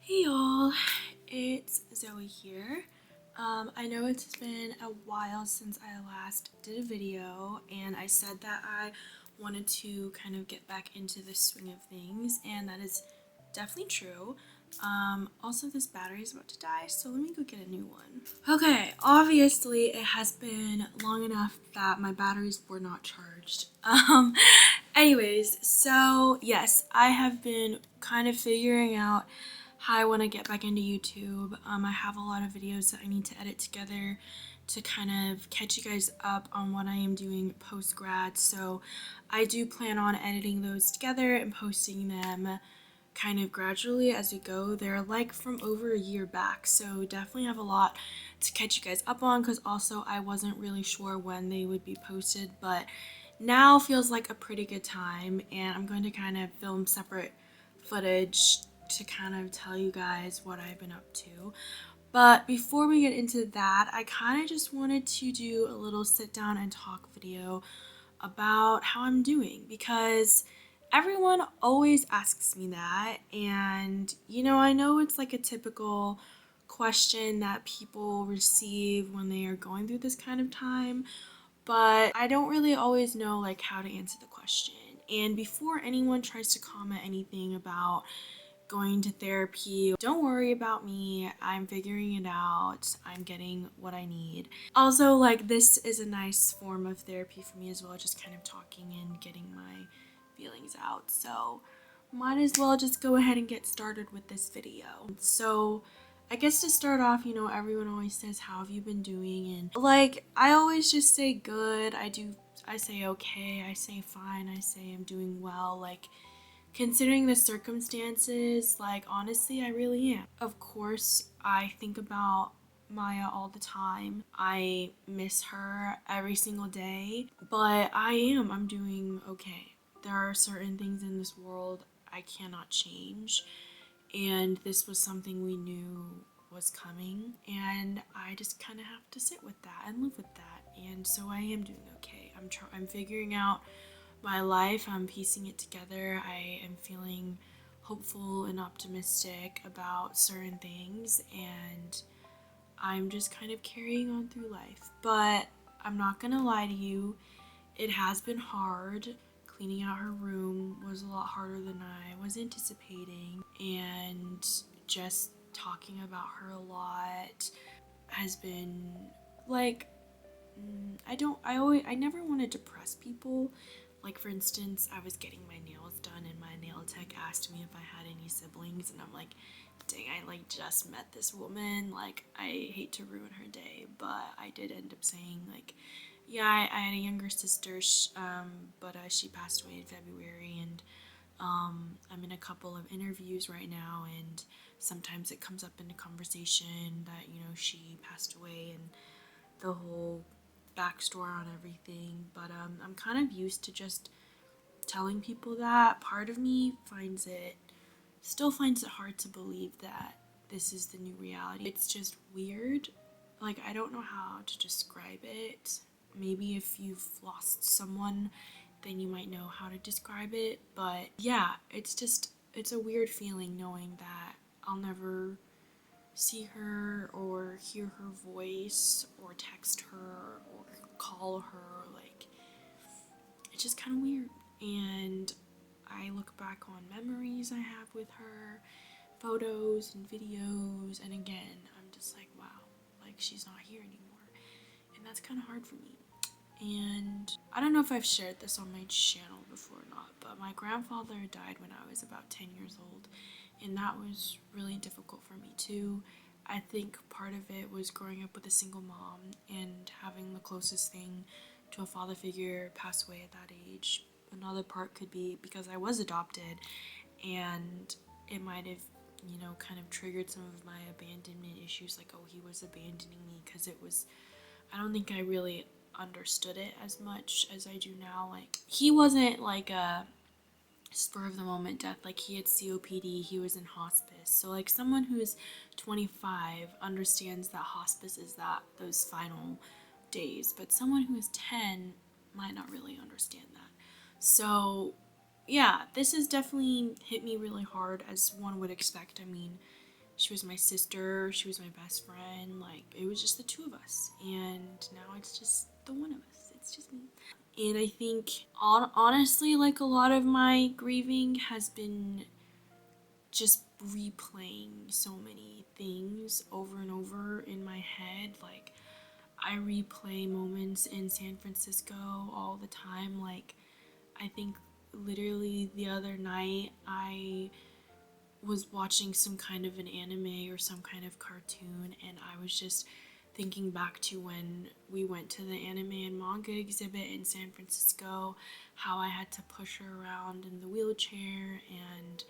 Hey y'all, it's Zoe here. I know it's been a while since I last did a video, and I said that I wanted to kind of get back into the swing of things, and that is definitely true. Also, this battery is about to die, so let me go get a new one. Okay, obviously it has been long enough that my batteries were not charged. Anyways, so yes, I have been kind of figuring out how I want to get back into YouTube. I have a lot of videos that I need to edit together to kind of catch you guys up on what I am doing post-grad. So I do plan on editing those together and posting them kind of gradually as we go. They're like from over a year back, so definitely have a lot to catch you guys up on, because also I wasn't really sure when they would be posted, but now feels like a pretty good time, and I'm going to kind of film separate footage to kind of tell you guys what I've been up to. But before we get into that, I kind of just wanted to do a little sit down and talk video about how I'm doing, because everyone always asks me that, and I know it's like a typical question that people receive when they are going through this kind of time, but I don't really always know like how to answer the question. And before anyone tries to comment anything about going to therapy, don't worry about me. I'm figuring it out. I'm getting what I need. Also, like, this is a nice form of therapy for me as well, just kind of talking and getting my feelings out. So might as well just go ahead and get started with this video. So I guess to start off, everyone always says, how have you been doing? And like, I always just say good. I say okay, I say fine, I say I'm doing well. Like, considering the circumstances, like, honestly, I really am. Of course, I think about Maya all the time. I miss her every single day, but I'm doing okay. There are certain things in this world I cannot change, and this was something we knew was coming, and I just kind of have to sit with that and live with that. And so I am doing okay. I'm figuring out my life. I'm piecing it together. I am feeling hopeful and optimistic about certain things, and I'm just kind of carrying on through life. But I'm not gonna lie to you, it has been hard. Cleaning out her room was a lot harder than I was anticipating, and just talking about her a lot has been like, I never want to depress people. Like, for instance, I was getting my nails done and my nail tech asked me if I had any siblings, and I'm like, dang, I like just met this woman, like, I hate to ruin her day. But I did end up saying, like, yeah, I had a younger sister, but she passed away in February, and I'm in a couple of interviews right now, and sometimes it comes up in a conversation that, she passed away, and the whole backstory on everything. But I'm kind of used to just telling people that. Part of me still finds it hard to believe that this is the new reality. It's just weird. Like, I don't know how to describe it. Maybe if you've lost someone, then you might know how to describe it. But yeah, it's a weird feeling knowing that I'll never see her or hear her voice or text her or call her. Like, it's just kind of weird. And I look back on memories I have with her, photos and videos, and again, I'm just like, wow, like, she's not here anymore. And that's kind of hard for me. And I don't know if I've shared this on my channel before or not, but my grandfather died when I was about 10 years old, and that was really difficult for me too. I think part of it was growing up with a single mom and having the closest thing to a father figure pass away at that age. Another part could be because I was adopted, and it might have, kind of triggered some of my abandonment issues, like, oh, he was abandoning me, because I don't think I really understood it as much as I do now. Like, he wasn't like a spur of the moment death. Like, he had COPD, he was in hospice. So like, someone who's 25 understands that hospice is those final days, but someone who is 10 might not really understand that. So yeah, this has definitely hit me really hard, as one would expect. I mean, She was my sister, she was my best friend, like it was just the two of us. And now it's just the one of us. It's just me. And I think honestly, like a lot of my grieving has been just replaying so many things over and over in my head. Like I replay moments in San Francisco all the time. Like I think literally the other night I was watching some kind of an anime or some kind of cartoon, and I was just thinking back to when we went to the anime and manga exhibit in San Francisco, how I had to push her around in the wheelchair, and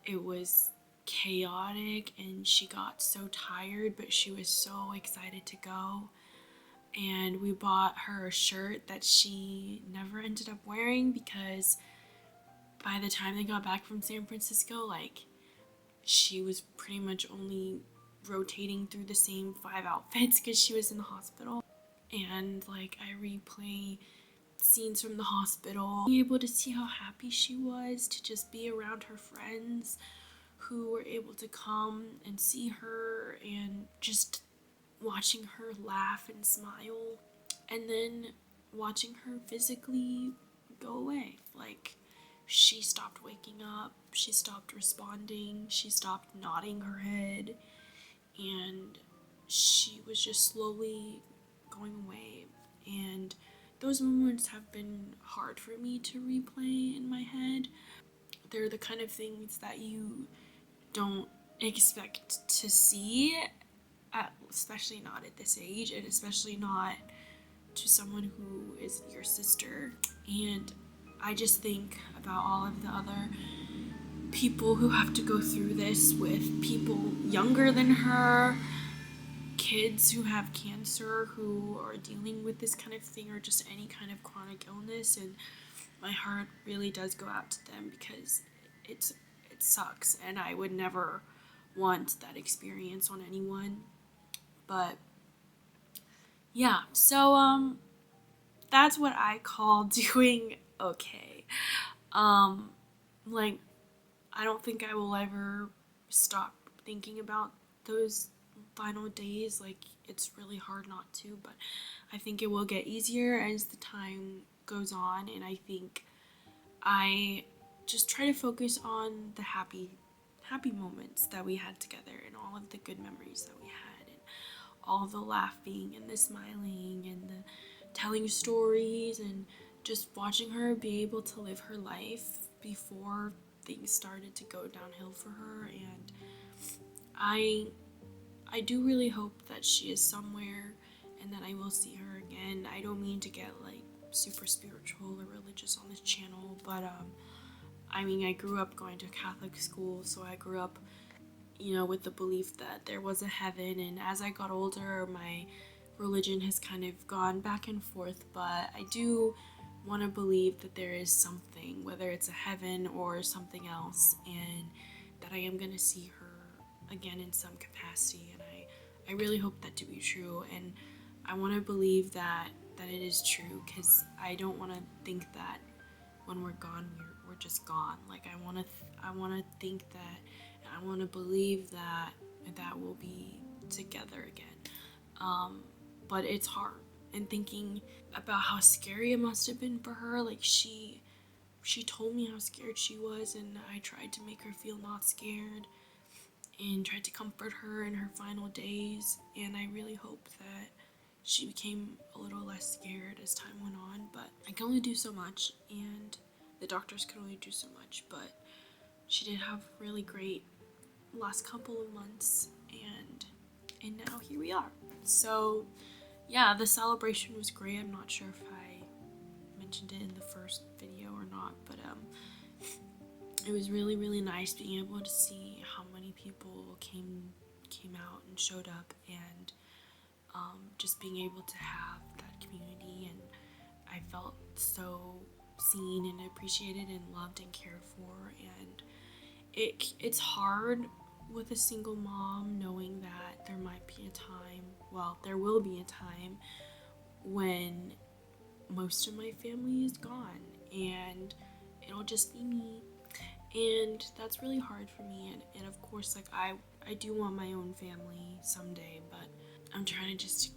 it was chaotic, and she got so tired, but she was so excited to go. And we bought her a shirt that she never ended up wearing because by the time they got back from San Francisco, like, she was pretty much only rotating through the same 5 outfits because she was in the hospital. And like I replay scenes from the hospital, being able to see how happy she was to just be around her friends who were able to come and see her, and just watching her laugh and smile, and then watching her physically go away. Like, she stopped waking up, she stopped responding, she stopped nodding her head, and she was just slowly going away. And those moments have been hard for me to replay in my head. They're the kind of things that you don't expect to see, especially not at this age, and especially not to someone who is your sister. And I just think about all of the other people who have to go through this with people younger than her, kids who have cancer who are dealing with this kind of thing, or just any kind of chronic illness, and my heart really does go out to them because it sucks, and I would never want that experience on anyone. But yeah, so that's what I call doing okay. Like, I don't think I will ever stop thinking about those final days. Like, it's really hard not to, but I think it will get easier as the time goes on, and I think I just try to focus on the happy moments that we had together, and all of the good memories that we had, and all the laughing and the smiling and the telling stories, and just watching her be able to live her life before things started to go downhill for her. And I do really hope that she is somewhere and that I will see her again. I don't mean to get like super spiritual or religious on this channel, but I mean, I grew up going to Catholic school, so I grew up, you know, with the belief that there was a heaven, and as I got older, my religion has kind of gone back and forth, but I do want to believe that there is something, whether it's a heaven or something else, and that I am going to see her again in some capacity, and I really hope that to be true, and I want to believe that it is true, because I don't want to think that when we're gone, we're just gone. Like, I want to think that, and I want to believe that we'll be together again. But it's hard. And thinking about how scary it must have been for her, like she told me how scared she was, and I tried to make her feel not scared and tried to comfort her in her final days, and I really hope that she became a little less scared as time went on. But I can only do so much, and the doctors could only do so much, but she did have really great last couple of months, and now here we are. So yeah, the celebration was great. I'm not sure if I mentioned it in the first video or not, but it was really, really nice being able to see how many people came out and showed up, and just being able to have that community, and I felt so seen and appreciated and loved and cared for. And it's hard with a single mom, knowing that there might be a time, well, there will be a time when most of my family is gone and it'll just be me. and that's really hard for me. And of course, like I do want my own family someday, but I'm trying to just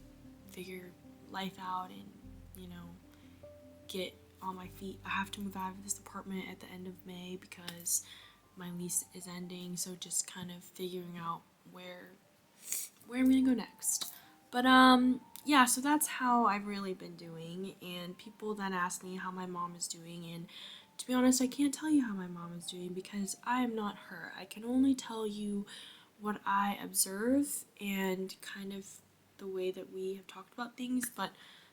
figure life out and, you know, get on my feet. I have to move out of this apartment at the end of May because my lease is ending, so just kind of figuring out where I'm gonna go next. But yeah, so that's how I've really been doing. And people then ask me how my mom is doing, and to be honest, I can't tell you how my mom is doing because I am not her. I can only tell you what I observe and kind of the way that we have talked about things, but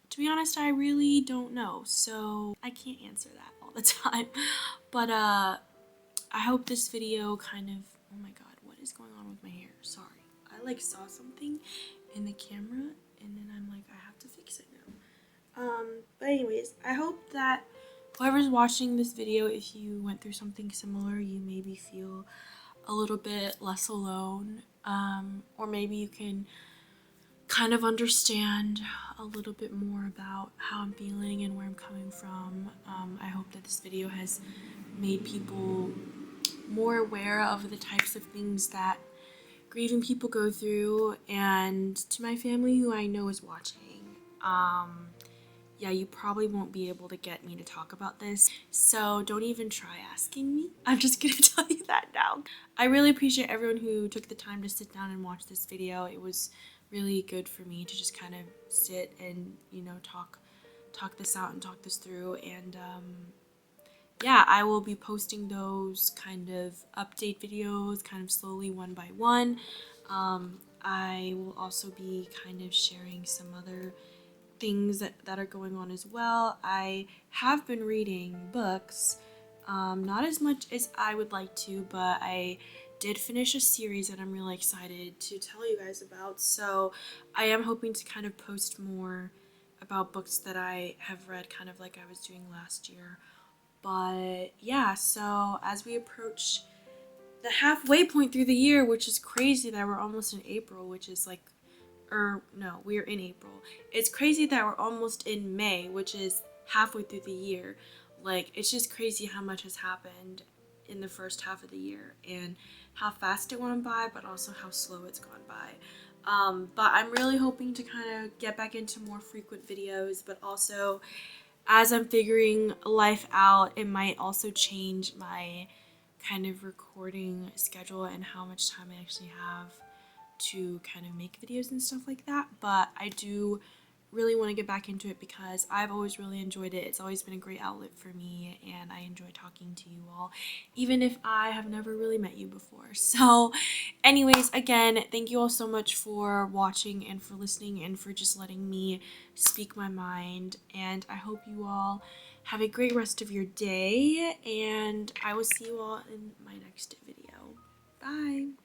to be honest, I really don't know, so I can't answer that all the time. But I hope this video kind of, oh my god, what is going on with my hair? Sorry. I like saw something in the camera and then I'm like, I have to fix it now. But anyways, I hope that whoever's watching this video, if you went through something similar, you maybe feel a little bit less alone, or maybe you can kind of understand a little bit more about how I'm feeling and where I'm coming from. I hope that this video has made people more aware of the types of things that grieving people go through, and to my family who I know is watching, yeah, you probably won't be able to get me to talk about this, so don't even try asking me. I'm just gonna tell you that now. I really appreciate everyone who took the time to sit down and watch this video. It was really good for me to just kind of sit and, you know, talk this out and talk this through. And yeah, I will be posting those kind of update videos kind of slowly one by one. I will also be kind of sharing some other things that are going on as well. I have been reading books, not as much as I would like to, but I did finish a series that I'm really excited to tell you guys about. So I am hoping to kind of post more about books that I have read, kind of like I was doing last year. But yeah, so as we approach the halfway point through the year, which is crazy that we're almost in April, which is like, or no, we're in April. It's crazy that we're almost in May, which is halfway through the year. Like, it's just crazy how much has happened in the first half of the year and how fast it went by, but also how slow it's gone by. But I'm really hoping to kind of get back into more frequent videos, but also as I'm figuring life out, it might also change my kind of recording schedule and how much time I actually have to kind of make videos and stuff like that. But I do really want to get back into it because I've always really enjoyed it. It's always been a great outlet for me, and I enjoy talking to you all, even if I have never really met you before. So anyways, again, thank you all so much for watching and for listening and for just letting me speak my mind, and I hope you all have a great rest of your day, and I will see you all in my next video. Bye!